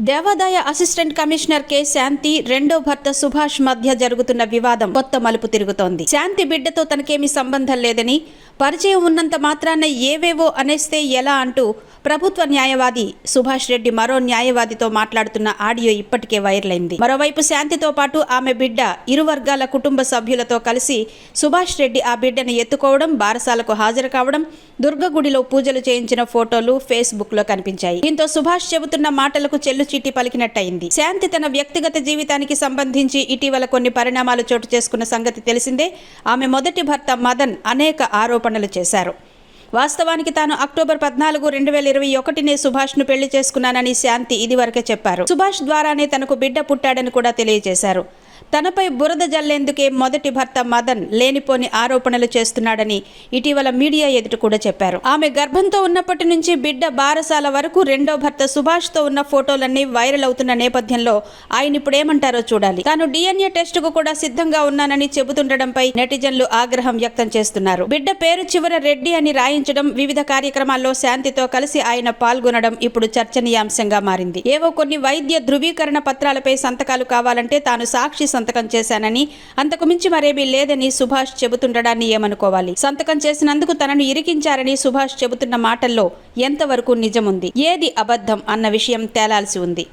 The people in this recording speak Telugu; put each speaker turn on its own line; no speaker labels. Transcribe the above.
దేవాదాయ అసిస్టెంట్ కమిషనర్ కె శాంతి రెండో భర్త సుభాష్ మధ్య జరుగుతున్న వివాదం కొత్త మలుపు తిరుగుతోంది. శాంతి బిడ్డతో తనకేమీ సంబంధం లేదని, పరిచయం ఉన్నంత మాత్రాన ఏవేవో అనేస్తే ఎలా అంటూ ప్రభుత్వ న్యాయవాది సుభాష్ రెడ్డి మరో న్యాయవాదితో మాట్లాడుతున్న ఆడియో ఇప్పటికే వైరల్ అయింది. మరోవైపు శాంతితో పాటు ఆమె బిడ్డ ఇరు వర్గాల కుటుంబ సభ్యులతో కలిసి సుభాష్ రెడ్డి ఆ బిడ్డను ఎత్తుకోవడం, బారసాలకు హాజరు కావడం, దుర్గగుడిలో పూజలు చేయించిన ఫోటోలు ఫేస్బుక్ లో కనిపించాయి. దీంతో సుభాష్ చెబుతున్న మాటలకు చెల్లుచీటి పలికినట్టయింది. శాంతి తన వ్యక్తిగత జీవితానికి సంబంధించి ఇటీవల కొన్ని పరిణామాలు చోటు చేసుకున్న సంగతి తెలిసిందే. ఆమె మొదటి భర్త మదన్ అనేక ఆరోపణలు చేశారు. వాస్తవానికి తాను అక్టోబర్ 14, 2021 సుభాష్ను పెళ్లి చేసుకున్నానని శాంతి ఇదివరకే చెప్పారు. సుభాష్ ద్వారానే తనకు బిడ్డ పుట్టాడని కూడా తెలియజేశారు. తనపై బురద జల్లేందుకే మొదటి భర్త మదన్ లేనిపోని ఆరోపణలు చేస్తున్నాడని ఇటీవల మీడియా ఎదుట కూడా చెప్పారు. ఆమె గర్భంతో ఉన్నప్పటి నుంచి బిడ్డ బారసాల వరకు రెండో భర్త సుభాష్తో ఉన్న ఫోటోలన్నీ వైరల్ అవుతున్న నేపథ్యంలో ఆయన ఇప్పుడేమంటారో చూడాలి. తాను DNA టెస్టుకు కూడా సిద్ధంగా ఉన్నానని చెబుతుండడంపై నెటిజన్లు ఆగ్రహం వ్యక్తం చేస్తున్నారు. బిడ్డ పేరు చివర రెడ్డి అని రాయించడం, వివిధ కార్యక్రమాల్లో శాంతితో కలిసి ఆయన పాల్గొనడం ఇప్పుడు చర్చనీయాంశంగా మారింది. ఏవో కొన్ని వైద్య ధృవీకరణ పత్రాలపై సంతకాలు కావాలంటే తాను సాక్షి సంతకం చేశానని, అంతకు మించి మరేమీ లేదని సుభాష్ చెబుతుండడాన్ని ఏమనుకోవాలి? సంతకం చేసినందుకు తనను ఇరికించారని సుభాష్ చెబుతున్న మాటల్లో ఎంతవరకు నిజముంది, ఏది అబద్ధం అన్న విషయం తేలాల్సి ఉంది.